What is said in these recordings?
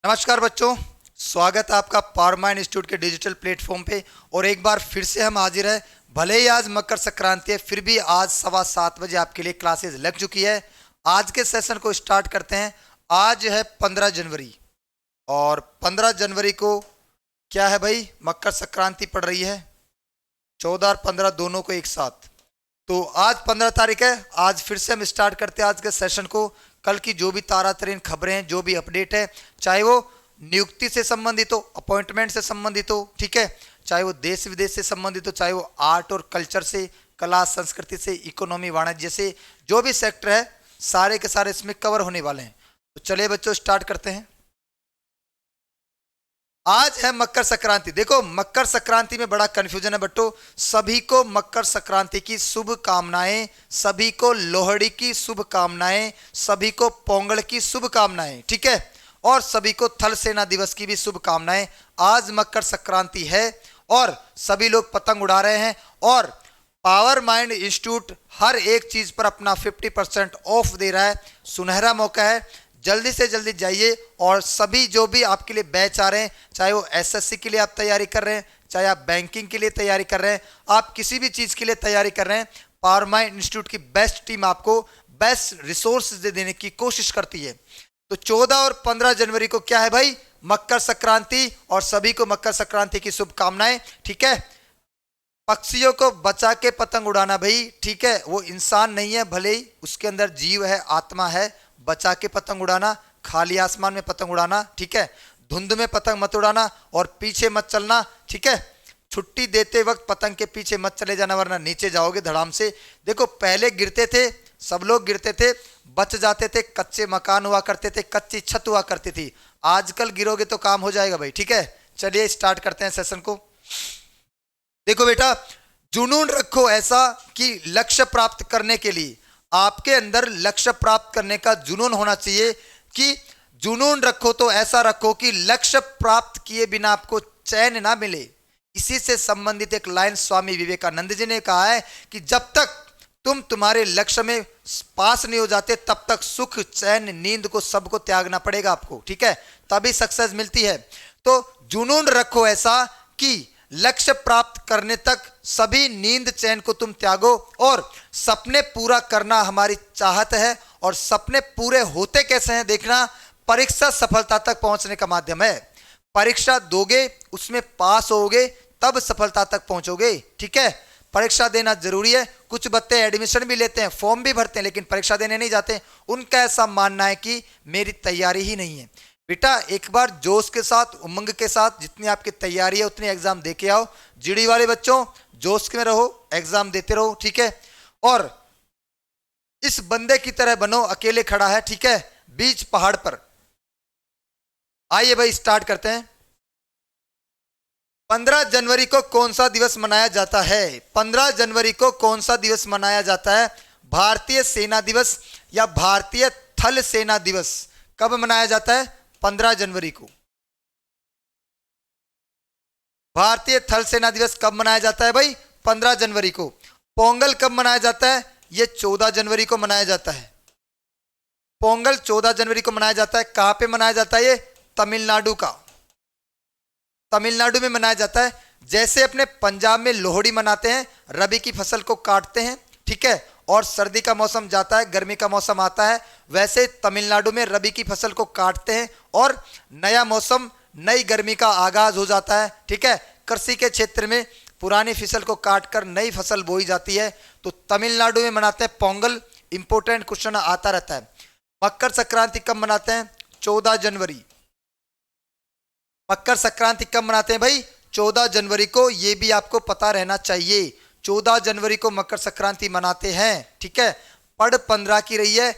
नमस्कार बच्चों, स्वागत है आपका पावर माइंड इंस्टीट्यूट के डिजिटल प्लेटफॉर्म पे। और एक बार फिर से हम हाजिर हैं। भले ही आज मकर संक्रांति है, फिर भी आज 7:15 बजे आपके लिए क्लासेस लग चुकी है। आज के सेशन को स्टार्ट करते हैं। आज है 15 जनवरी और 15 जनवरी को क्या है भाई, मकर संक्रांति पड़ रही है। 14 और 15 दोनों को एक साथ। तो आज 15 तारीख है। आज फिर से हम स्टार्ट करते हैं आज के सेशन को। कल की जो भी तारातरीन खबरें हैं, जो भी अपडेट है, चाहे वो नियुक्ति से संबंधित हो, अपॉइंटमेंट से संबंधित हो, ठीक है, चाहे वो देश विदेश से संबंधित हो, चाहे वो आर्ट और कल्चर से, कला संस्कृति से, इकोनॉमी वाणिज्य से, जो भी सेक्टर है सारे के सारे इसमें कवर होने वाले हैं। तो चलिए बच्चों स्टार्ट करते हैं। आज है मकर संक्रांति। देखो मकर संक्रांति में बड़ा कंफ्यूजन है बट्टो। सभी को मकर संक्रांति की शुभकामनाएं, सभी को लोहड़ी की शुभकामनाएं, सभी को पोंगल की शुभकामनाएं, ठीक है, और सभी को थल सेना दिवस की भी शुभकामनाएं। आज मकर संक्रांति है और सभी लोग पतंग उड़ा रहे हैं और पावर माइंड इंस्टीट्यूट हर एक चीज पर अपना 50% ऑफ दे रहा है। सुनहरा मौका है, जल्दी से जल्दी जाइए। और सभी जो भी आपके लिए बैच आ रहे हैं, चाहे वो एसएससी के लिए आप तैयारी कर रहे हैं, चाहे आप बैंकिंग के लिए तैयारी कर रहे हैं, आप किसी भी चीज़ के लिए तैयारी कर रहे हैं, पावर माइंड इंस्टीट्यूट की बेस्ट टीम आपको बेस्ट रिसोर्स देने की कोशिश करती है। तो 14 और 15 जनवरी को क्या है भाई, मकर संक्रांति, और सभी को मकर संक्रांति की शुभकामनाएं, ठीक है। पक्षियों को बचा के पतंग उड़ाना भाई, ठीक है, वो इंसान नहीं है, भले ही उसके अंदर जीव है, आत्मा है। बचा के पतंग उड़ाना, खाली आसमान में पतंग उड़ाना, ठीक है, धुंध में पतंग मत उड़ाना और पीछे मत चलना, ठीक है। छुट्टी देते वक्त पतंग के पीछे मत चले जाना, वरना नीचे जाओगे धड़ाम से। देखो पहले गिरते थे, सब लोग गिरते थे, बच जाते थे, कच्चे मकान हुआ करते थे, कच्ची छत हुआ करती थी। आजकल गिरोगे तो काम हो जाएगा भाई, ठीक है। चलिए स्टार्ट करते हैं सेशन को। देखो बेटा, जुनून रखो ऐसा कि लक्ष्य प्राप्त करने के लिए आपके अंदर लक्ष्य प्राप्त करने का जुनून होना चाहिए। कि जुनून रखो तो ऐसा रखो कि लक्ष्य प्राप्त किए बिना आपको चैन ना मिले। इसी से संबंधित एक लाइन स्वामी विवेकानंद जी ने कहा है कि जब तक तुम तुम्हारे लक्ष्य में पास नहीं हो जाते, तब तक सुख, चैन, नींद को सबको त्यागना पड़ेगा आपको, ठीक है, तभी सक्सेस मिलती है। तो जुनून रखो ऐसा कि लक्ष्य प्राप्त करने तक सभी नींद चैन को तुम त्यागो। और सपने पूरा करना हमारी चाहत है, और सपने पूरे होते कैसे हैं देखना, परीक्षा सफलता तक पहुंचने का माध्यम है। परीक्षा दोगे, उसमें पास होगे, तब सफलता तक पहुंचोगे, ठीक है। परीक्षा देना जरूरी है। कुछ बच्चे एडमिशन भी लेते हैं, फॉर्म भी भरते हैं, लेकिन परीक्षा देने नहीं जाते। उनका ऐसा मानना है कि मेरी तैयारी ही नहीं है। बेटा एक बार जोश के साथ, उमंग के साथ, जितनी आपकी तैयारी है उतनी एग्जाम दे के आओ। जीडी वाले बच्चों जोश में रहो, एग्जाम देते रहो, ठीक है। और इस बंदे की तरह बनो, अकेले खड़ा है, ठीक है, बीच पहाड़ पर। आइए भाई स्टार्ट करते हैं। 15 जनवरी को कौन सा दिवस मनाया जाता है? 15 जनवरी को कौन सा दिवस मनाया जाता है? भारतीय सेना दिवस या भारतीय थल सेना दिवस कब मनाया जाता है? 15 जनवरी को। भारतीय थल सेना दिवस कब मनाया जाता है भाई? 15 जनवरी को। पोंगल कब मनाया जाता है? ये 14 जनवरी को मनाया जाता है। पोंगल 14 जनवरी को मनाया जाता है। कहां पे मनाया जाता है? ये तमिलनाडु का, तमिलनाडु में मनाया जाता है। जैसे अपने पंजाब में लोहड़ी मनाते हैं, रबी की फसल को काटते हैं, ठीक है, और सर्दी का मौसम जाता है, गर्मी का मौसम आता है, वैसे तमिलनाडु में रबी की फसल को काटते हैं और नया मौसम, नई गर्मी का आगाज हो जाता है, ठीक है। कृषि के क्षेत्र में पुरानी फसल को काटकर नई फसल बोई जाती है। तो तमिलनाडु में मनाते हैं पोंगल। इंपोर्टेंट क्वेश्चन आता रहता है। मकर संक्रांति कब मनाते हैं? 14 जनवरी। मकर संक्रांति कब मनाते हैं भाई? 14 जनवरी को। यह भी आपको पता रहना चाहिए, 14 जनवरी को मकर संक्रांति मनाते हैं, ठीक है। पढ़ 15 की रही है,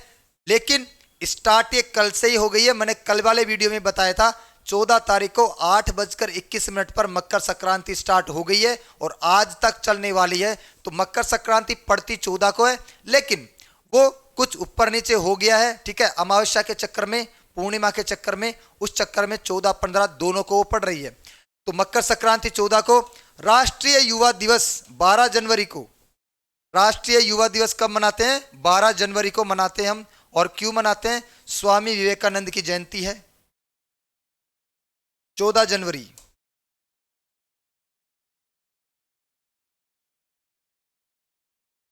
लेकिन स्टार्ट ये कल से ही हो गई है। मैंने कल वाले वीडियो में बताया था 14 तारीख को 8:21 पर मकर संक्रांति स्टार्ट हो गई है और आज तक चलने वाली है। तो मकर संक्रांति पड़ती 14 को है, लेकिन वो कुछ ऊपर नीचे हो गया है, ठीक है। अमावस्या के चक्कर में, पूर्णिमा के चक्कर में, उस चक्कर में 14-15 दोनों को वो पड़ रही है। तो मकर संक्रांति 14 को। राष्ट्रीय युवा दिवस 12 जनवरी को। राष्ट्रीय युवा दिवस कब मनाते हैं? 12 जनवरी को मनाते हैं हम। और क्यों मनाते हैं? स्वामी विवेकानंद की जयंती है। 14 जनवरी।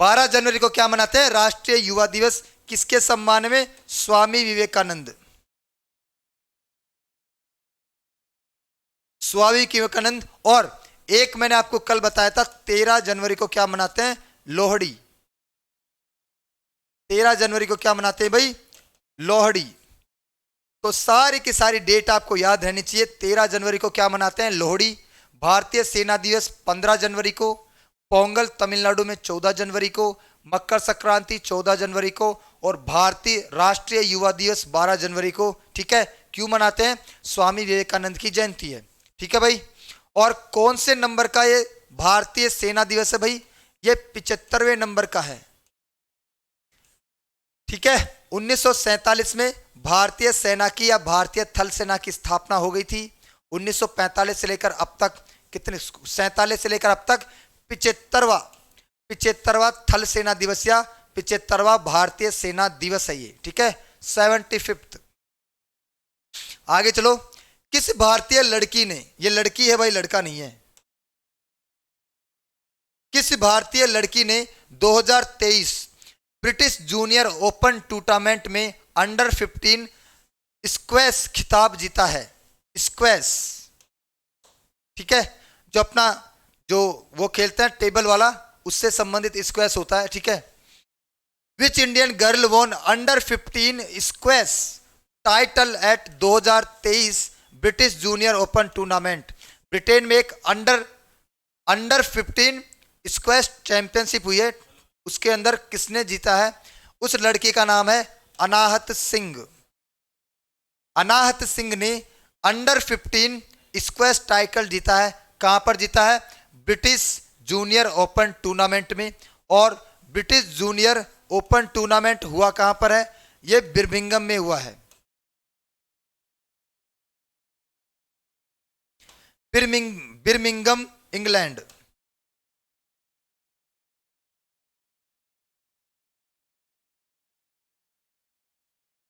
12 जनवरी को क्या मनाते हैं? राष्ट्रीय युवा दिवस। किसके सम्मान में? स्वामी विवेकानंद। स्वामी विवेकानंद। और एक मैंने आपको कल बताया था, 13 जनवरी को क्या मनाते हैं? लोहड़ी। 13 जनवरी को क्या मनाते हैं भाई? लोहड़ी। तो सारी की सारी डेट आपको याद रहनी चाहिए। 13 जनवरी को क्या मनाते हैं? लोहड़ी। भारतीय सेना दिवस 15 जनवरी को। पोंगल तमिलनाडु में 14 जनवरी को। मकर संक्रांति 14 जनवरी को। और भारतीय राष्ट्रीय युवा दिवस 12 जनवरी को। ठीक है, क्यों मनाते हैं? स्वामी विवेकानंद की जयंती है। ठीक है भाई। और कौन से नंबर का ये भारतीय सेना दिवस है भाई? ये 75वें नंबर का है। ठीक है, 1947 में भारतीय सेना की या भारतीय थल सेना की स्थापना हो गई थी। 1945 से लेकर अब तक कितने? 47 से लेकर अब तक 75वां थल सेना दिवस या 75वां भारतीय सेना दिवस है ये। ठीक है, 75th। आगे चलो। किस भारतीय लड़की ने, ये लड़की है भाई, लड़का नहीं है, किस भारतीय लड़की ने 2023 ब्रिटिश जूनियर ओपन टूर्नामेंट में अंडर 15 स्क्वैश खिताब जीता है? स्क्वैश, ठीक है, जो अपना जो वो खेलते हैं टेबल वाला, उससे संबंधित स्क्वैश होता है। ठीक है। Which Indian girl won under 15 squash title at 2023 British junior open tournament? Britain में एक अंडर 15 स्क्वैश चैंपियनशिप हुई है, उसके अंदर किसने जीता है? उस लड़की का नाम है अनाहत सिंह। अनाहत सिंह ने अंडर 15 स्क्वैश टाइटल जीता है। कहां पर जीता है? ब्रिटिश जूनियर ओपन टूर्नामेंट में। और ब्रिटिश जूनियर ओपन टूर्नामेंट हुआ कहां पर है? यह बिर्मिंघम में हुआ है। बिर्मिंघम इंग्लैंड।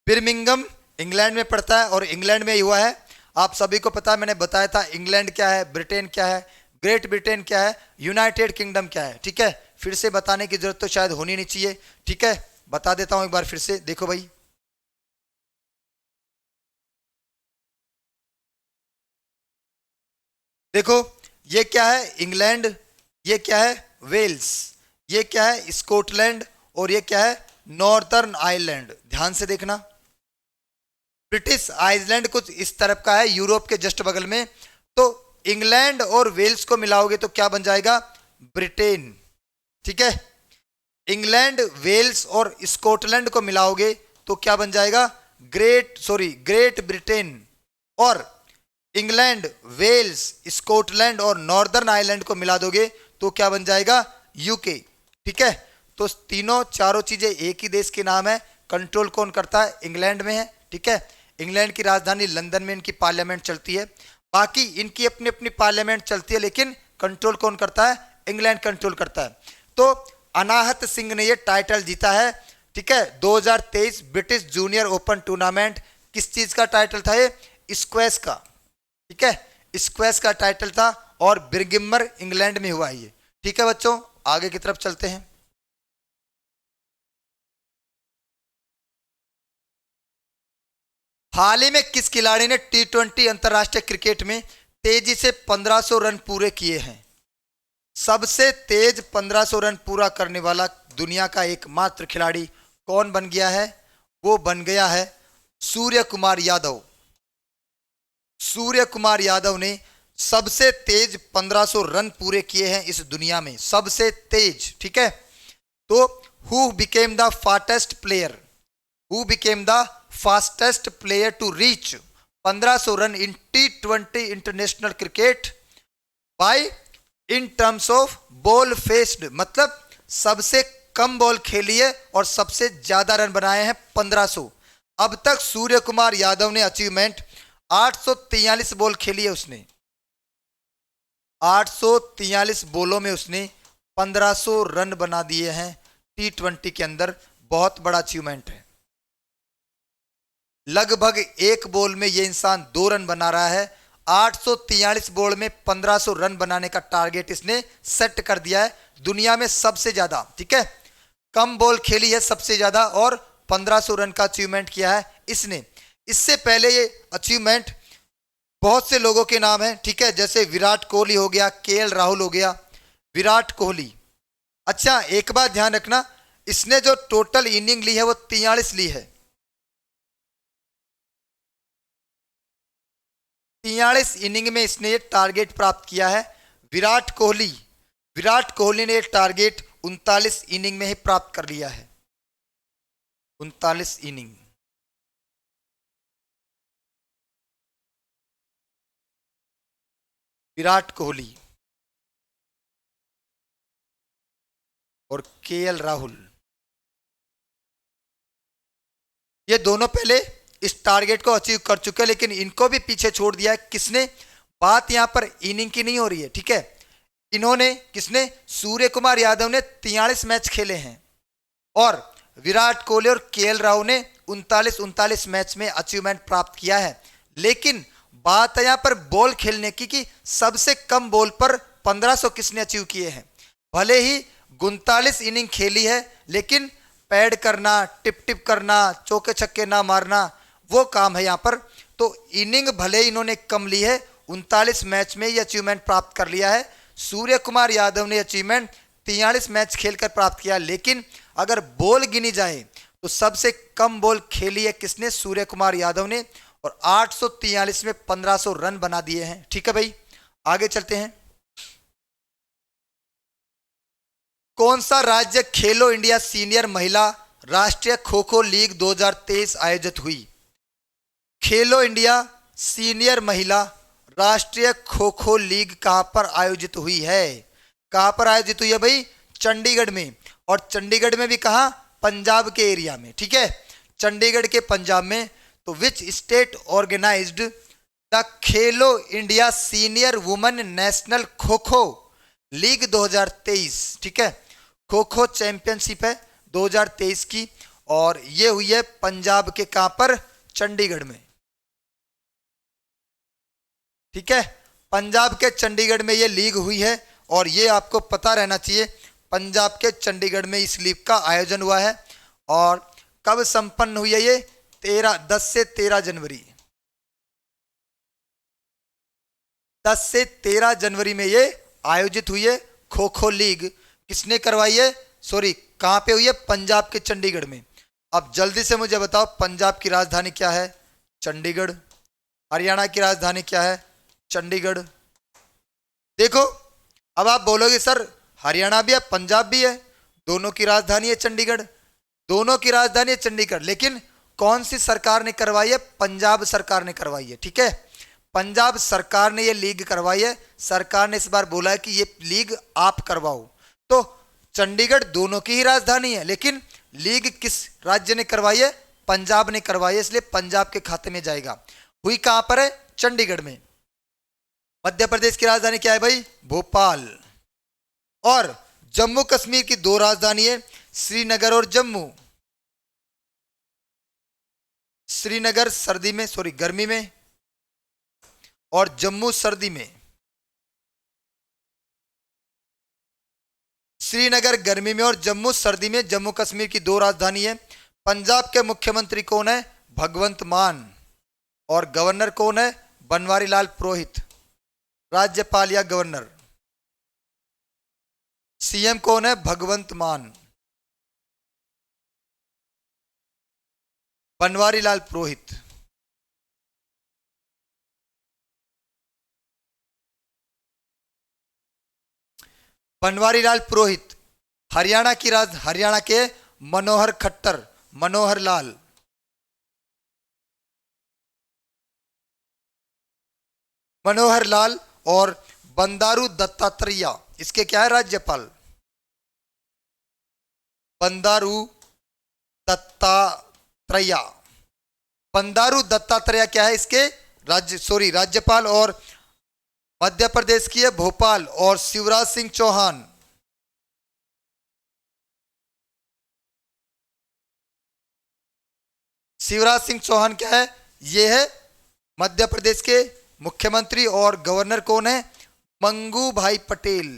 बिर्मिंघम इंग्लैंड में पड़ता है और इंग्लैंड में ही हुआ है। आप सभी को पता है, मैंने बताया था इंग्लैंड क्या है, ब्रिटेन क्या है, ग्रेट ब्रिटेन क्या है, यूनाइटेड किंगडम क्या है। ठीक है, फिर से बताने की जरूरत तो शायद होनी नहीं चाहिए। ठीक है, बता देता हूं एक बार फिर से। देखो भाई, देखो ये क्या है? इंग्लैंड। ये क्या है? वेल्स। ये क्या है? स्कॉटलैंड। और ये क्या है? Northern Ireland. ध्यान से देखना, ब्रिटिश आइलैंड कुछ इस तरफ का है, यूरोप के जस्ट बगल में। तो इंग्लैंड और वेल्स को मिलाओगे तो क्या बन जाएगा? ब्रिटेन। ठीक है, इंग्लैंड, वेल्स और स्कॉटलैंड को मिलाओगे तो क्या बन जाएगा? Great Britain. और इंग्लैंड, वेल्स, स्कॉटलैंड और नॉर्दर्न आयरलैंड को मिला दोगे तो क्या बन जाएगा? यूके। ठीक है, तो तीनों चारों चीजें एक ही देश के नाम है। कंट्रोल कौन करता है? इंग्लैंड में है। ठीक है, इंग्लैंड की राजधानी लंदन में इनकी पार्लियामेंट चलती है। बाकी इनकी अपनी अपनी पार्लियामेंट चलती है, लेकिन कंट्रोल कौन करता है? इंग्लैंड कंट्रोल करता है। तो अनाहत सिंह ने ये टाइटल जीता है। ठीक है, 2023 ब्रिटिश जूनियर ओपन टूर्नामेंट। किस चीज का टाइटल था ये? स्क्वैश का। ठीक है, स्क्वैश का टाइटल था और बिर्मिंघम इंग्लैंड में हुआ ये। ठीक है बच्चों, आगे की तरफ चलते हैं। हाल ही में किस खिलाड़ी ने T20 अंतरराष्ट्रीय क्रिकेट में तेजी से 1500 रन पूरे किए हैं? सबसे तेज 1500 रन पूरा करने वाला दुनिया का एकमात्र खिलाड़ी कौन बन गया है? वो बन गया है सूर्य कुमार यादव। सूर्य कुमार यादव ने सबसे तेज 1500 रन पूरे किए हैं इस दुनिया में, सबसे तेज। ठीक है, तो who became the fastest player? Who became the fastest player to reach 1500 run in T20 international cricket by in terms of ball faced? मतलब सबसे कम बॉल खेली है और सबसे ज्यादा रन बनाए हैं 1500। अब तक सूर्य कुमार यादव ने अचीवमेंट 843 बॉल खेली है उसने। 843 बॉलों में उसने 1500 रन बना दिए हैं T20 के अंदर। बहुत बड़ा अचीवमेंट है। लगभग एक बॉल में ये इंसान 2 रन बना रहा है। 843 बॉल में 1500 रन बनाने का टारगेट इसने सेट कर दिया है, दुनिया में सबसे ज्यादा। ठीक है, कम बॉल खेली है सबसे ज्यादा और 1500 रन का अचीवमेंट किया है इसने। इससे पहले ये अचीवमेंट बहुत से लोगों के नाम है, ठीक है, जैसे विराट कोहली हो गया, केएल राहुल हो गया, विराट कोहली। अच्छा, एक बात ध्यान रखना, इसने जो टोटल इनिंग ली है वो 43 ली है। 43 इनिंग में इसने ये टारगेट प्राप्त किया है। विराट कोहली ने ये टारगेट 39 इनिंग में ही प्राप्त कर लिया है। 39 इनिंग। विराट कोहली और केएल राहुल, ये दोनों पहले इस टारगेट को अचीव कर चुके हैं, लेकिन इनको भी पीछे छोड़ दिया है। किसने? बात यहां पर इनिंग की नहीं हो रही है, ठीक है। इन्होंने, किसने? सूर्य कुमार यादव ने 43 मैच खेले हैं और विराट कोहली और केएल राहुल ने 39 मैच में अचीवमेंट प्राप्त किया है। लेकिन बात है यहां पर बॉल खेलने की कि सबसे कम बॉल पर 1500 किसने अचीव किए हैं। भले ही 39 इनिंग खेली है, लेकिन पैड करना, टिप टिप करना, चौके छक्के ना मारना, वो काम है यहां पर। तो इनिंग भले इन्होंने कम ली है, 39 मैच में ये अचीवमेंट प्राप्त कर लिया है। सूर्य कुमार यादव ने अचीवमेंट 43 मैच खेलकर प्राप्त किया, लेकिन अगर बॉल गिनी जाए तो सबसे कम बॉल खेली है किसने? सूर्य कुमार यादव ने, और 843 में 1500 रन बना दिए हैं। ठीक है भाई, आगे चलते हैं। कौन सा राज्य खेलो इंडिया सीनियर महिला राष्ट्रीय खो खो लीग 2023 आयोजित हुई? खेलो इंडिया सीनियर महिला राष्ट्रीय खो खो लीग कहां पर आयोजित हुई है? कहां पर आयोजित हुई है भाई? चंडीगढ़ में। और चंडीगढ़ में भी कहां? पंजाब के एरिया में। ठीक है, चंडीगढ़ के पंजाब में। तो which state organised the Khelo India senior women national kho kho league 2023? ठीक है, खो खो चैंपियनशिप है 2023 की, और ये हुई है पंजाब के कहां पर? चंडीगढ़ में। ठीक है, पंजाब के चंडीगढ़ में ये लीग हुई है, और ये आपको पता रहना चाहिए, पंजाब के चंडीगढ़ में इस लीग का आयोजन हुआ है। और कब संपन्न हुई है ये? 10 से 13 जनवरी। 10 से 13 जनवरी में ये आयोजित हुई है खो खो लीग। किसने करवाई है? सॉरी, कहां पे हुई है? पंजाब के चंडीगढ़ में। अब जल्दी से मुझे बताओ, पंजाब की राजधानी क्या है? चंडीगढ़। हरियाणा की राजधानी क्या है? चंडीगढ़। देखो, अब आप बोलोगे सर हरियाणा भी है पंजाब भी है, दोनों की राजधानी है चंडीगढ़। दोनों की राजधानी है चंडीगढ़, लेकिन कौन सी सरकार ने करवाई है? पंजाब सरकार ने करवाई है। ठीक है, पंजाब सरकार ने ये लीग करवाई है। सरकार ने इस बार बोला है कि ये लीग आप करवाओ। तो चंडीगढ़ दोनों की ही राजधानी है, लेकिन लीग किस राज्य ने करवाई है? पंजाब ने करवाई है, इसलिए पंजाब के खाते में जाएगा। हुई कहां पर है? चंडीगढ़ में। मध्य प्रदेश की राजधानी क्या है भाई? भोपाल। और जम्मू कश्मीर की 2 राजधानी है, श्रीनगर और जम्मू। श्रीनगर सर्दी में, सॉरी गर्मी में, और जम्मू सर्दी में। श्रीनगर गर्मी में और जम्मू सर्दी में। जम्मू कश्मीर की 2 राजधानी है। पंजाब के मुख्यमंत्री कौन है? भगवंत मान। और गवर्नर कौन है? बनवारी लाल पुरोहित। राज्यपाल या गवर्नर। सीएम कौन है? भगवंत मान। बनवारी लाल पुरोहित। बनवारी लाल पुरोहित। हरियाणा के मनोहर खट्टर, मनोहर लाल। मनोहर लाल और बंदारू दत्तात्रेय, इसके क्या है? राज्यपाल। बंदारू दत्तात्रेय। बंदारू दत्तात्रेय क्या है इसके? राज्यपाल। और मध्य प्रदेश की है भोपाल, और शिवराज सिंह चौहान। शिवराज सिंह चौहान क्या है? ये है मध्य प्रदेश के मुख्यमंत्री और गवर्नर कौन है? मंगू भाई पटेल।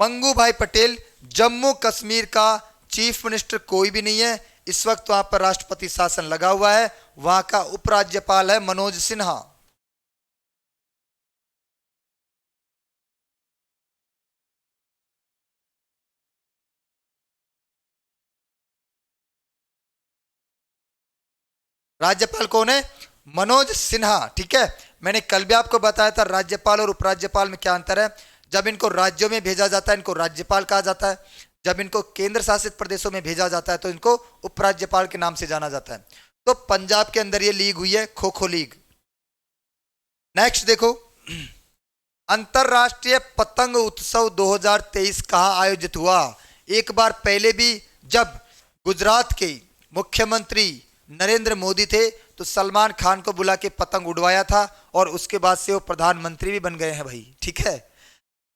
मंगू भाई पटेल। जम्मू कश्मीर का चीफ मिनिस्टर कोई भी नहीं है इस वक्त, वहां पर राष्ट्रपति शासन लगा हुआ है। वहां का उपराज्यपाल है मनोज सिन्हा। राज्यपाल कौन है? मनोज सिन्हा। ठीक है, मैंने कल भी आपको बताया था राज्यपाल और उपराज्यपाल में क्या अंतर है। जब इनको राज्यों में भेजा जाता है इनको राज्यपाल कहा जाता है, जब इनको केंद्र शासित प्रदेशों में भेजा जाता है तो इनको उपराज्यपाल के नाम से जाना जाता है। तो पंजाब के अंदर ये लीग हुई है, खो खो लीग। नेक्स्ट देखो, अंतरराष्ट्रीय पतंग उत्सव 2023 कहां आयोजित हुआ? एक बार पहले भी जब गुजरात के मुख्यमंत्री नरेंद्र मोदी थे तो सलमान खान को बुला के पतंग उड़वाया था और उसके बाद से वो प्रधानमंत्री भी बन गए हैं भाई। ठीक है,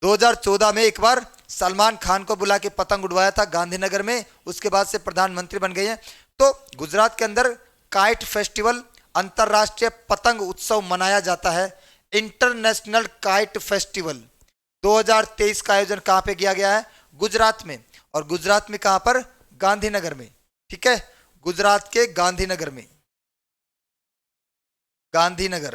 2014 में एक बार सलमान खान को बुला के पतंग उड़वाया था गांधीनगर में, उसके बाद से प्रधानमंत्री बन गए हैं। तो गुजरात के अंदर काइट फेस्टिवल, अंतरराष्ट्रीय पतंग उत्सव मनाया जाता है। इंटरनेशनल काइट फेस्टिवल 2023 का आयोजन कहां पे किया गया है? गुजरात में। और गुजरात में कहां पर? गांधीनगर में। ठीक है, गुजरात के गांधीनगर में। गांधीनगर,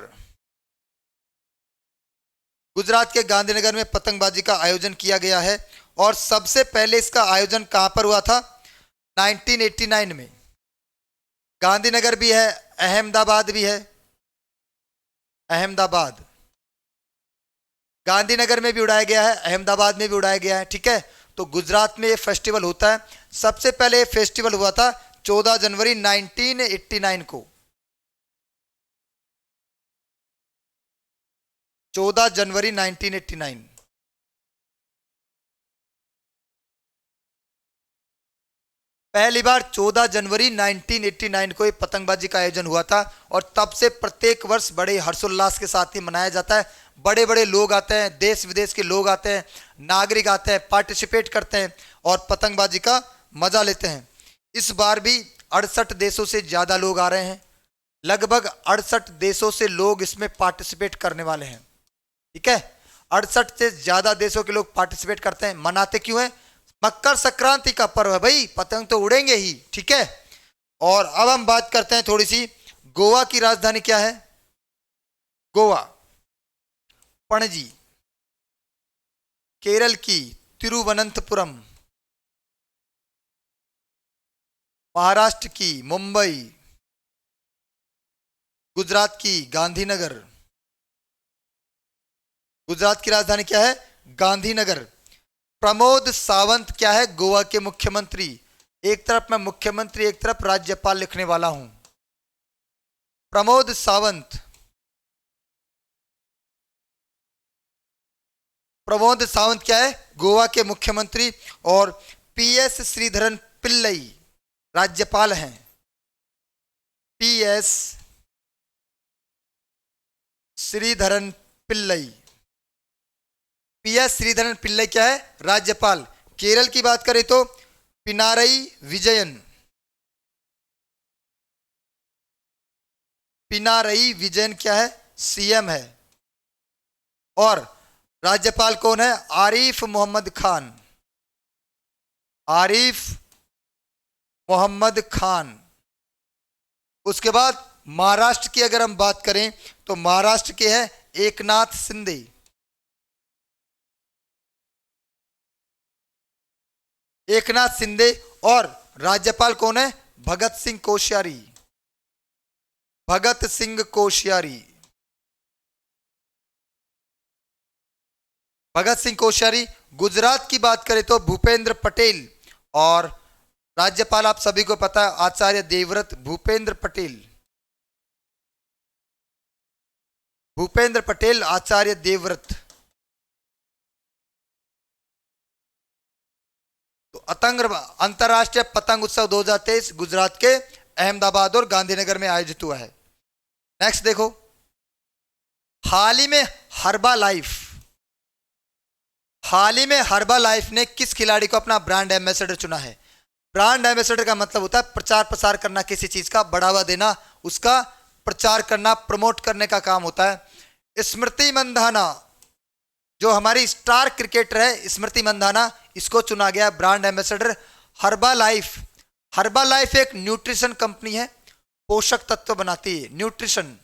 गुजरात के गांधीनगर में पतंगबाजी का आयोजन किया गया है। और सबसे पहले इसका आयोजन कहां पर हुआ था? 1989 में। गांधीनगर भी है, अहमदाबाद भी है। अहमदाबाद, गांधीनगर में भी उड़ाया गया है, अहमदाबाद में भी उड़ाया गया है। ठीक है, तो गुजरात में ये फेस्टिवल होता है। सबसे पहले ये फेस्टिवल हुआ था 14 जनवरी 1989 को। 14 जनवरी 1989। पहली बार 14 जनवरी 1989 को ये पतंगबाजी का आयोजन हुआ था और तब से प्रत्येक वर्ष बड़े हर्षोल्लास के साथ ही मनाया जाता है। बड़े बड़े लोग आते हैं, देश विदेश के लोग आते हैं, नागरिक आते हैं, पार्टिसिपेट करते हैं और पतंगबाजी का मजा लेते हैं। इस बार भी 68 देशों से ज्यादा लोग आ रहे हैं। लगभग 68 देशों से लोग इसमें पार्टिसिपेट करने वाले हैं। ठीक है, 68 से ज्यादा देशों के लोग पार्टिसिपेट करते हैं। मनाते क्यों है? मकर संक्रांति का पर्व है भाई, पतंग तो उड़ेंगे ही। ठीक है, और अब हम बात करते हैं थोड़ी सी, गोवा की राजधानी क्या है? गोवा। पणजी। केरल की तिरुवनंतपुरम। महाराष्ट्र की मुंबई। गुजरात की गांधीनगर। गुजरात की राजधानी क्या है? गांधीनगर। प्रमोद सावंत क्या है? गोवा के मुख्यमंत्री। एक तरफ मैं मुख्यमंत्री एक तरफ राज्यपाल लिखने वाला हूं। प्रमोद सावंत। प्रमोद सावंत क्या है? गोवा के मुख्यमंत्री। और पीएस श्रीधरन पिल्लई राज्यपाल हैं। पीएस श्रीधरन पिल्लई। पीएस श्रीधरन पिल्लई क्या है? राज्यपाल। केरल की बात करें तो पिनारई विजयन। पिनारई विजयन क्या है? सीएम है। और राज्यपाल कौन है? आरिफ मोहम्मद खान। आरिफ मोहम्मद खान। उसके बाद महाराष्ट्र की अगर हम बात करें तो महाराष्ट्र के हैं एकनाथ शिंदे। एकनाथ शिंदे। और राज्यपाल कौन है? भगत सिंह कोश्यारी। भगत सिंह कोश्यारी। भगत सिंह कोश्यारी। गुजरात की बात करें तो भूपेंद्र पटेल। और राज्यपाल आप सभी को पता है आचार्य देवव्रत। भूपेंद्र पटेल। भूपेंद्र पटेल, आचार्य देवव्रत। तो अंतरराष्ट्रीय पतंग उत्सव 2023 गुजरात के अहमदाबाद और गांधीनगर में आयोजित हुआ है। नेक्स्ट देखो, हाल ही में हर्बा लाइफ ने किस खिलाड़ी को अपना ब्रांड एम्बेसडर चुना है? ब्रांड एम्बेसडर का मतलब होता है प्रचार प्रसार करना, किसी चीज का बढ़ावा देना, उसका प्रचार करना, प्रमोट करने का काम होता है। स्मृति मंधाना जो हमारी स्टार क्रिकेटर है स्मृति मंधाना, इसको चुना गया ब्रांड एम्बेसडर। हर्बा लाइफ, हर्बा लाइफ एक न्यूट्रिशन कंपनी है, पोषक तत्व बनाती है, न्यूट्रिशन।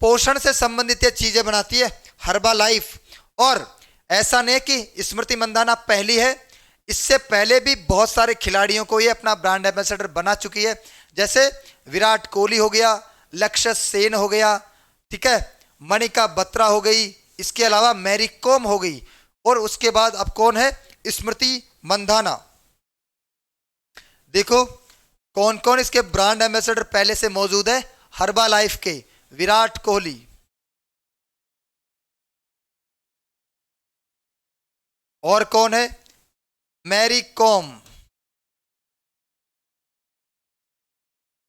पोषण से संबंधित ये चीजें बनाती है हर्बा लाइफ। और ऐसा नहीं कि स्मृति मंदाना पहली है, इससे पहले भी बहुत सारे खिलाड़ियों को ये अपना ब्रांड एम्बेसडर बना चुकी है, जैसे विराट कोहली हो गया, लक्ष्य सेन हो गया, ठीक है, मणिका बत्रा हो गई, इसके अलावा मैरी कॉम हो गई, और उसके बाद अब कौन है, स्मृति मंदाना। देखो कौन कौन इसके ब्रांड एम्बेसडर पहले से मौजूद है हर्बा लाइफ के। विराट कोहली, और कौन है, मैरी कॉम,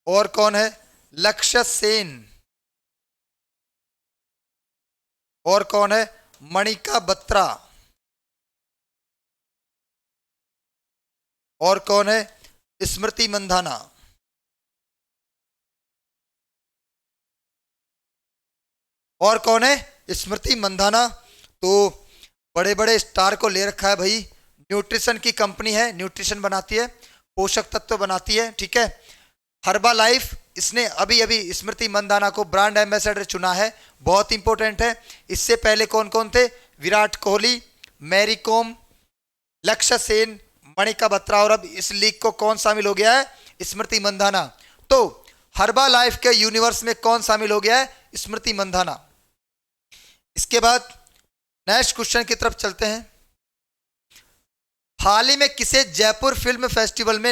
और कौन है, लक्ष्य सेन, और कौन है, मणिका बत्रा, और कौन है, स्मृति मंधाना। और कौन है, स्मृति मंधाना। तो बड़े बड़े स्टार को ले रखा है भाई। न्यूट्रिशन की कंपनी है, न्यूट्रिशन बनाती है, पोषक तत्व बनाती है, ठीक है। हर्बा लाइफ, इसने अभी अभी स्मृति मंदाना को ब्रांड एम्बेसडर चुना है, बहुत इंपॉर्टेंट है। इससे पहले कौन कौन थे, विराट कोहली, मैरी कॉम, लक्ष्य सेन, मणिका बत्रा, और अब इस लीग को कौन शामिल हो गया है, स्मृति मंदाना। तो हर्बा लाइफ के यूनिवर्स में कौन शामिल हो गया है, स्मृति मंदाना। इसके बाद नेक्स्ट क्वेश्चन की तरफ चलते हैं। हाल ही में किसे जयपुर फिल्म फेस्टिवल में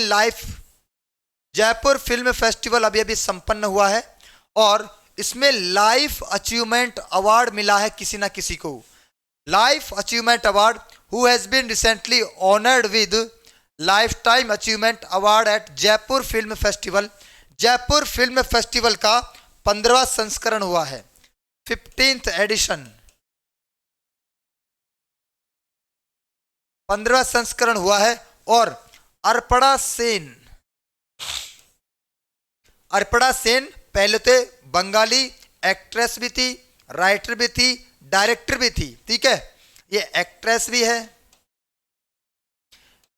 जयपुर फिल्म फेस्टिवल अभी अभी संपन्न हुआ है, और इसमें लाइफ अचीवमेंट अवार्ड मिला है किसी ना किसी को। Life achievement award, who has been recently honoured with lifetime achievement award at Jaipur film festival. Jaipur film festival का 15वां संस्करण हुआ है, 15th एडिशन, 15वां संस्करण हुआ है। और अर्पणा सेन, अर्पणा सेन पहले तो बंगाली एक्ट्रेस भी थी, राइटर भी थी, डायरेक्टर भी थी, ठीक है। ये एक्ट्रेस भी है,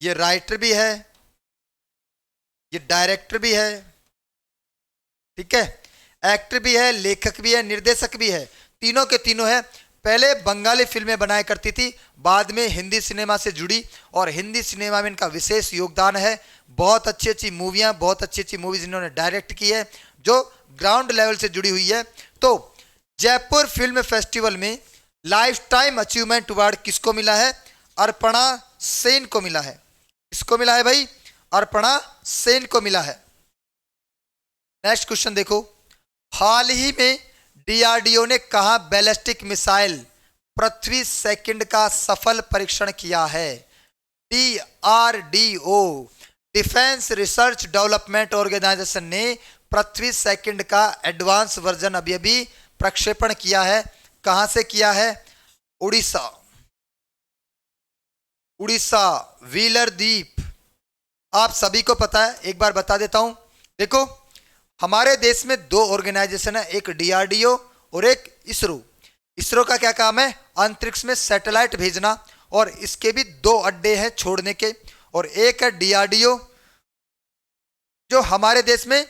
ये राइटर भी है, ये डायरेक्टर भी है, ठीक है, एक्टर भी है, लेखक भी है, निर्देशक भी है, तीनों के तीनों है। पहले बंगाली फिल्में बनाया करती थी, बाद में हिंदी सिनेमा से जुड़ी, और हिंदी सिनेमा में इनका विशेष योगदान है। बहुत अच्छी अच्छी मूवियाँ, बहुत अच्छी अच्छी मूवीज इन्होंने डायरेक्ट की है, जो ग्राउंड लेवल से जुड़ी हुई है। तो जयपुर फिल्म फेस्टिवल में लाइफ टाइम अचीवमेंट अवार्ड किसको मिला है, अर्पणा सेन को मिला है। किसको मिला है भाई, अर्पणा सेन को मिला है। नेक्स्ट क्वेश्चन देखो, हाल ही में डीआरडीओ ने कहा बैलिस्टिक मिसाइल पृथ्वी सेकंड का सफल परीक्षण किया है। DRDO, defence research development organisation ने पृथ्वी सेकंड का एडवांस वर्जन अभी अभी प्रक्षेपण किया है। कहां से किया है, उड़ीसा, उड़ीसा व्हीलर द्वीप। आप सभी को पता है, एक बार बता देता हूं। देखो हमारे देश में दो ऑर्गेनाइजेशन है, एक डीआरडीओ और एक इसरो। इसरो का क्या काम है, अंतरिक्ष में सैटेलाइट भेजना, और इसके भी दो अड्डे हैं छोड़ने के। और एक है डीआरडीओ जो हमारे देश में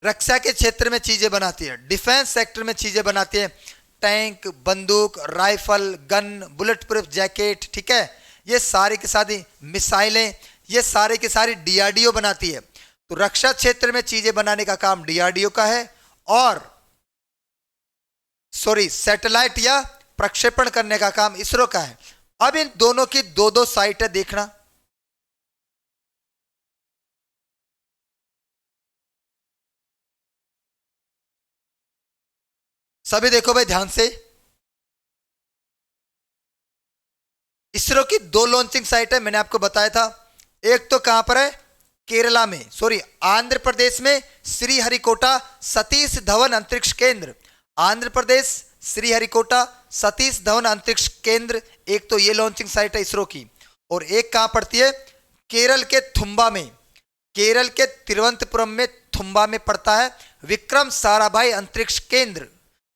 रक्षा के क्षेत्र में चीजें बनाती है, डिफेंस सेक्टर में चीजें बनाती है, टैंक, बंदूक, rifle, gun, bullet proof jacket, ठीक है। ये सारी की सारी मिसाइलें, ये सारी की सारी डीआरडीओ बनाती है। तो रक्षा क्षेत्र में चीजें बनाने का काम डीआरडीओ का है, और सैटेलाइट या प्रक्षेपण करने का काम इसरो का है। अब इन दोनों की दो दो साइट है, देखना। सभी देखो भाई ध्यान से, इसरो की दो लॉन्चिंग साइट है, मैंने आपको बताया था। एक तो कहां पर है, केरला में, आंध्र प्रदेश में श्रीहरिकोटा सतीश धवन अंतरिक्ष केंद्र, आंध्र प्रदेश श्रीहरिकोटा सतीश धवन अंतरिक्ष केंद्र, एक तो ये लॉन्चिंग साइट है इसरो की, और एक कहां पड़ती है, केरल के थुम्बा में, केरल के तिरुवनंतपुरम में थुम्बा में पड़ता है विक्रम साराभाई अंतरिक्ष केंद्र।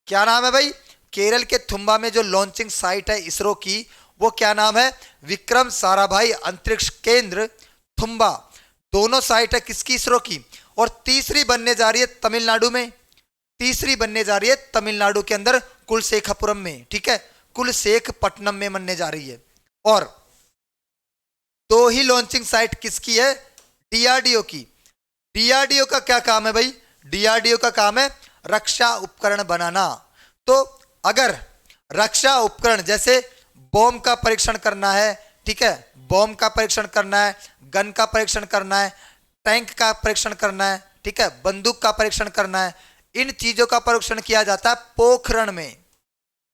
क्या नाम है भाई, केरल के थुम्बा में जो लॉन्चिंग साइट है इसरो की, वो क्या नाम है, विक्रम साराभाई अंतरिक्ष केंद्र थुम्बा। दोनों साइट है किसकी, इसरो की। और तीसरी बनने जा रही है तमिलनाडु में, तीसरी बनने जा रही है तमिलनाडु के अंदर कुलशेखपुरम में, ठीक है, कुलशेखपट्टनम में बनने जा रही है। और दो ही लॉन्चिंग साइट किसकी है, डीआरडीओ की। डीआरडीओ का क्या काम है भाई, डीआरडीओ का काम है रक्षा उपकरण बनाना। तो अगर रक्षा उपकरण जैसे बॉम्ब का परीक्षण करना है, ठीक है, बॉम्ब का परीक्षण करना है, गन का परीक्षण करना है, टैंक का परीक्षण करना है, ठीक है, बंदूक का परीक्षण करना है, इन चीजों का परीक्षण किया जाता है पोखरण में।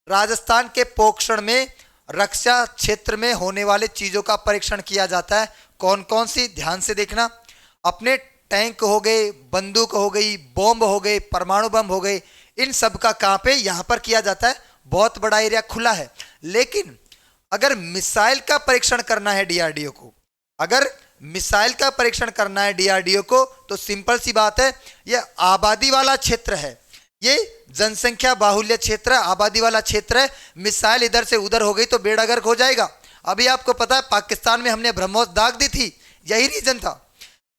राजस्थान के पोखरण में रक्षा क्षेत्र में होने वाले चीजों का परीक्षण किया जाता है। कौन कौन सी, ध्यान से देखना, अपने टैंक हो गए, बंदूक हो गई, बॉम्ब हो गए, परमाणु बम हो गए, इन सब का कहां पे, यहां पर किया जाता है। बहुत बड़ा एरिया खुला है। लेकिन अगर मिसाइल का परीक्षण करना है डीआरडीओ को, अगर मिसाइल का परीक्षण करना है डीआरडीओ को, तो सिंपल सी बात है, यह आबादी वाला क्षेत्र है, ये जनसंख्या बाहुल्य क्षेत्र है, आबादी वाला क्षेत्र है। मिसाइल इधर से उधर हो गई तो बेड़ा गर्क हो जाएगा। अभी आपको पता है पाकिस्तान में हमने ब्रह्मोस दाग दी थी, यही रीजन था।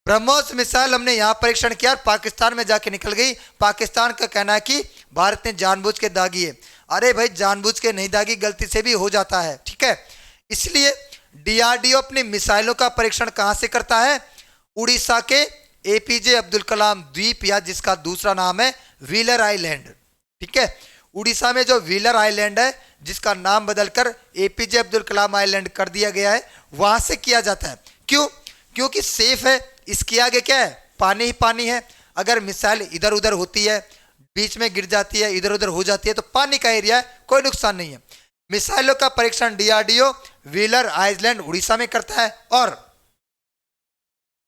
ब्रह्मोस मिसाइल हमने यहां परीक्षण किया, पाकिस्तान में जाके निकल गई। पाकिस्तान का कहना है कि भारत ने जानबूझ के दागी है। अरे भाई जानबूझ के नहीं दागी, गलती से भी हो जाता है, ठीक है। इसलिए डीआरडीओ अपनी मिसाइलों का परीक्षण कहां से करता है, उड़ीसा के एपीजे अब्दुल कलाम द्वीप, या जिसका दूसरा नाम है व्हीलर आइलैंड, ठीक है। उड़ीसा में जो व्हीलर आइलैंड है, जिसका नाम बदलकर एपीजे अब्दुल कलाम आइलैंड कर दिया गया है, वहां से किया जाता है। क्यों, क्योंकि सेफ है। इसके आगे क्या है, पानी ही पानी है। अगर मिसाइल इधर उधर होती है, बीच में गिर जाती है, इधर उधर हो जाती है, तो पानी का एरिया है, कोई नुकसान नहीं है। मिसाइलों का परीक्षण डीआरडीओ व्हीलर आइलैंड उड़ीसा में करता है। और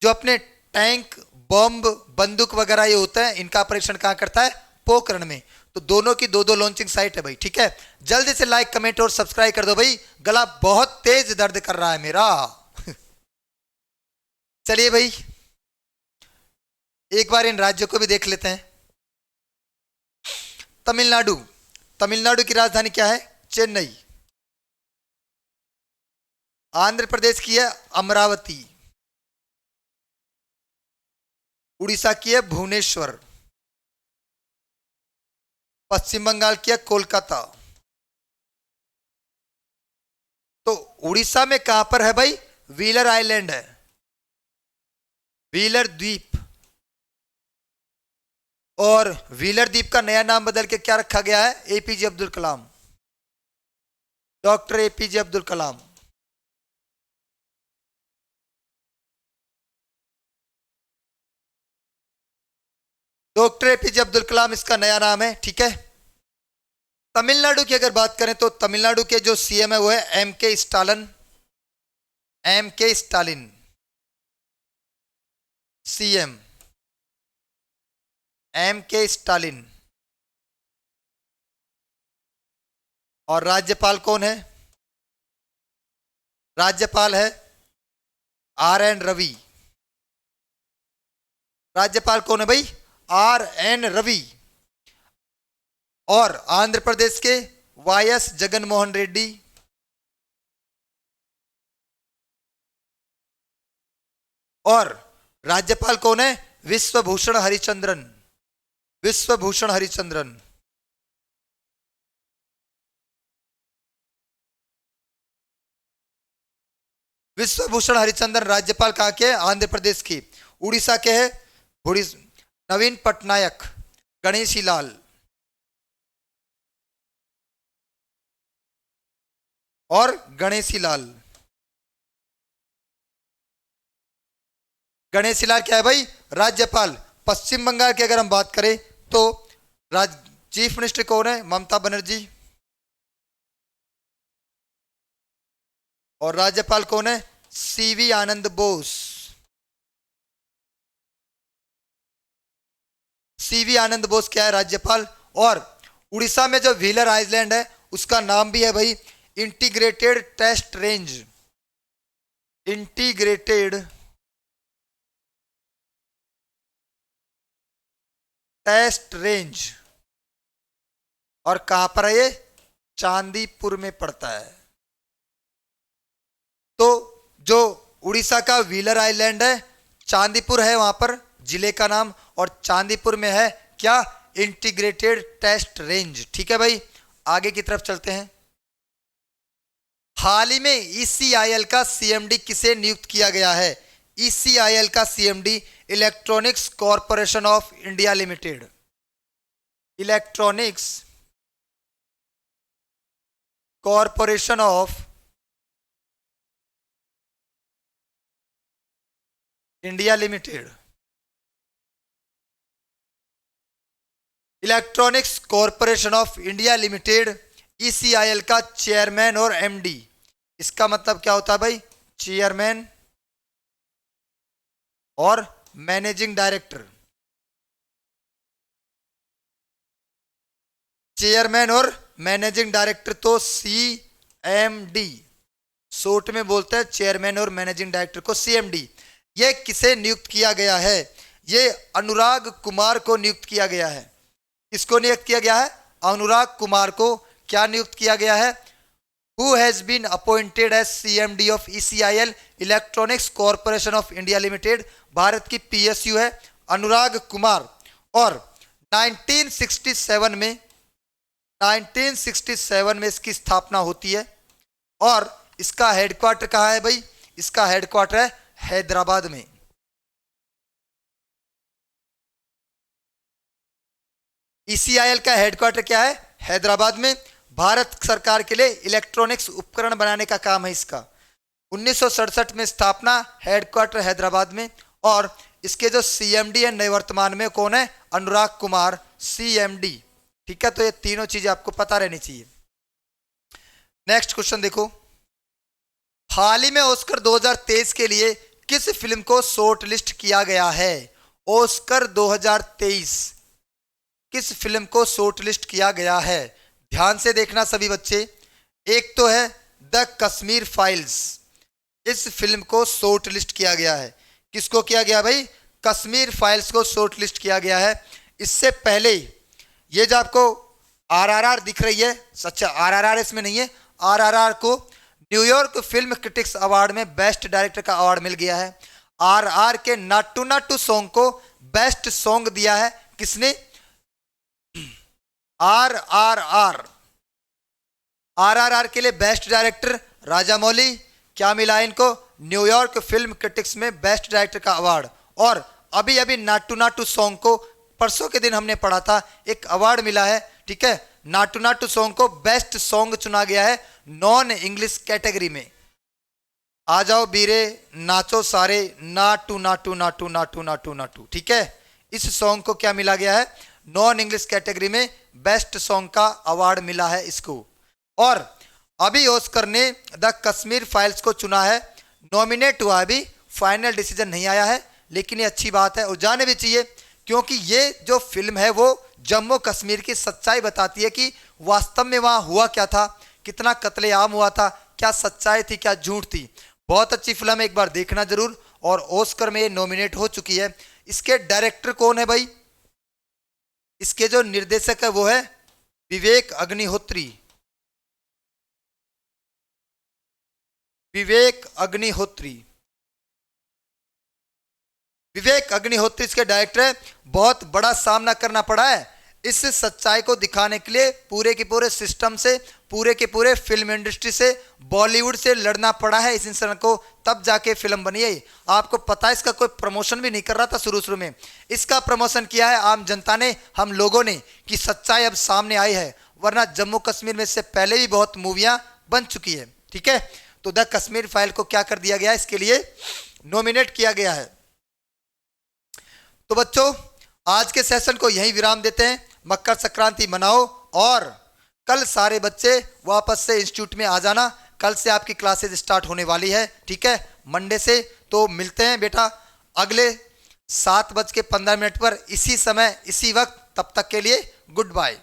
जो अपने टैंक, बॉम्ब, बंदूक वगैरह ये होता है, इनका परीक्षण कहां करता है, पोखरण में। तो दोनों की दो दो लॉन्चिंग साइट है भाई, ठीक है। जल्दी से लाइक, कमेंट और सब्सक्राइब कर दो भाई, गला बहुत तेज दर्द कर रहा है मेरा। चलिए भाई एक बार इन राज्यों को भी देख लेते हैं। तमिलनाडु, तमिलनाडु की राजधानी क्या है, चेन्नई। आंध्र प्रदेश की है अमरावती। उड़ीसा की है भुवनेश्वर। पश्चिम बंगाल की है कोलकाता। तो उड़ीसा में कहां पर है भाई, व्हीलर आइलैंड है, व्हीलर द्वीप। और व्हीलर द्वीप का नया नाम बदल के क्या रखा गया है, APJ Abdul Kalam, doctor APJ Abdul Kalam. Doctor APJ Abdul Kalam इसका नया नाम है, ठीक है। तमिलनाडु की अगर बात करें तो तमिलनाडु के जो सीएम है वो है एम के स्टालिन, एम के स्टालिन सीएम, एम के स्टालिन। और राज्यपाल कौन है, राज्यपाल है आर एन रवि। राज्यपाल कौन है भाई, आर एन रवि। और आंध्र प्रदेश के वाईएस जगनमोहन रेड्डी। और राज्यपाल कौन है, विश्वभूषण हरिचंद्रन, विश्वभूषण हरिचंद्रन। विश्वभूषण हरिचंद्रन राज्यपाल कहां के, आंध्र प्रदेश की। उड़ीसा के है नवीन पटनायक, गणेशी लाल। और गणेशी लाल, गणेशी लाल क्या है भाई, राज्यपाल। पश्चिम बंगाल की अगर हम बात करें तो चीफ मिनिस्टर कौन है, ममता बनर्जी। और राज्यपाल कौन है, सीवी आनंद बोस, सीवी आनंद बोस क्या है राज्यपाल। और उड़ीसा में जो व्हीलर आइलैंड है उसका नाम भी है भाई integrated test range, integrated test range. और कहां पर है ये? चांदीपुर में पड़ता है। तो जो उड़ीसा का व्हीलर आइलैंड है चांदीपुर है वहां पर जिले का नाम, और चांदीपुर में है क्या? Integrated test range. ठीक है भाई, आगे की तरफ चलते हैं। हाल ही में ईसीआईएल का सीएमडी किसे नियुक्त किया गया है? ईसीआईएल का CMD electronics corporation of India limited, electronics corporation of India limited, electronics corporation of India limited ECIL का चेयरमैन और एमडी। इसका मतलब क्या होता है भाई? चेयरमैन और मैनेजिंग डायरेक्टर, चेयरमैन और मैनेजिंग डायरेक्टर तो सीएमडी, शॉर्ट में बोलते हैं चेयरमैन और मैनेजिंग डायरेक्टर को सीएमडी। ये किसे नियुक्त किया गया है? ये अनुराग कुमार को नियुक्त किया गया है। किसको नियुक्त किया गया है? अनुराग कुमार को। क्या नियुक्त किया गया है? Who has been appointed as CMD of ECIL electronics corporation of India limited. Bharat की PSU है अनुराग कुमार। और 1967 में इसकी स्थापना होती है। और इसका हेडक्वार्टर कहाँ है भाई? इसका हेडक्वार्टर है हैदराबाद में। ECIL का हेडक्वार्टर क्या है? हैदराबाद में। भारत सरकार के लिए इलेक्ट्रॉनिक्स उपकरण बनाने का काम है इसका। 1967 में स्थापना, हेडक्वार्टर हैदराबाद में। और इसके जो सीएमडी है नए वर्तमान में कौन है? अनुराग कुमार, सीएमडी। ठीक है, तो ये तीनों चीजें आपको पता रहनी चाहिए। नेक्स्ट क्वेश्चन देखो, हाल ही में ऑस्कर 2023 के लिए किस फिल्म को शॉर्ट लिस्ट किया गया है? ऑस्कर 2023 किस फिल्म को शॉर्ट लिस्ट किया गया है? ध्यान से देखना सभी बच्चे। एक तो है द कश्मीर फाइल्स, इस फिल्म को शॉर्ट लिस्ट किया गया है। किसको किया गया भाई? कश्मीर फाइल्स को शॉर्ट लिस्ट किया गया है। इससे पहले ये जो आपको आरआरआर दिख रही है, सच्चा आरआरआर इसमें नहीं है, आरआरआर को न्यूयॉर्क फिल्म क्रिटिक्स अवार्ड में बेस्ट डायरेक्टर का अवार्ड मिल गया है। आरआर के नाटू नाटू सॉन्ग को बेस्ट सॉन्ग दिया है किसने? आरआरआर के लिए बेस्ट डायरेक्टर राजामौली। क्या मिला इनको? न्यूयॉर्क फिल्म क्रिटिक्स में बेस्ट डायरेक्टर का अवार्ड। और अभी अभी नाटू नाटू सॉन्ग को परसों के दिन हमने पढ़ा था, एक अवार्ड मिला है। ठीक है, नाटू नाटू सॉन्ग को बेस्ट सॉन्ग चुना गया है नॉन इंग्लिश कैटेगरी में। आ जाओ बीरे नाचो सारे, नाटू नाटू नाटू नाटू नाटू नाटू। ठीक है, इस सॉन्ग को क्या मिला गया है? नॉन इंग्लिश कैटेगरी में बेस्ट सॉन्ग का अवार्ड मिला है इसको। और अभी ऑस्कर ने द कश्मीर फाइल्स को चुना है, नॉमिनेट हुआ, अभी फाइनल डिसीजन नहीं आया है, लेकिन ये अच्छी बात है और जाने भी चाहिए, क्योंकि ये जो फिल्म है वो जम्मू कश्मीर की सच्चाई बताती है कि वास्तव में वहाँ हुआ क्या था, कितना कत्लेआम हुआ था, क्या सच्चाई थी, क्या झूठ थी। बहुत अच्छी फिल्म है, एक बार देखना जरूर। और ऑस्कर में ये नॉमिनेट हो चुकी है। इसके डायरेक्टर कौन है भाई? इसके जो निर्देशक है वो है विवेक अग्निहोत्री। विवेक अग्निहोत्री इसके डायरेक्टर है। बहुत बड़ा सामना करना पड़ा है इस सच्चाई को दिखाने के लिए, पूरे के पूरे सिस्टम से, पूरे के पूरे फिल्म इंडस्ट्री से, बॉलीवुड से लड़ना पड़ा है इस इंसान को, तब जाके फिल्म बनी है। आपको पता है इसका कोई प्रमोशन भी नहीं कर रहा था शुरू में, इसका प्रमोशन किया है आम जनता ने, हम लोगों ने, कि सच्चाई अब सामने आई है। वरना जम्मू कश्मीर में इससे पहले भी बहुत मूवियां बन चुकी है। ठीक है, तो द कश्मीर फाइल को क्या कर दिया गया? इसके लिए नॉमिनेट किया गया है। तो बच्चों आज के सेशन को यहीं विराम देते हैं। मकर संक्रांति मनाओ और कल सारे बच्चे वापस से इंस्टीट्यूट में आ जाना। कल से आपकी क्लासेज स्टार्ट होने वाली है। ठीक है, मंडे से। तो मिलते हैं बेटा अगले 7:15 पर इसी समय इसी वक्त। तब तक के लिए गुड बाय।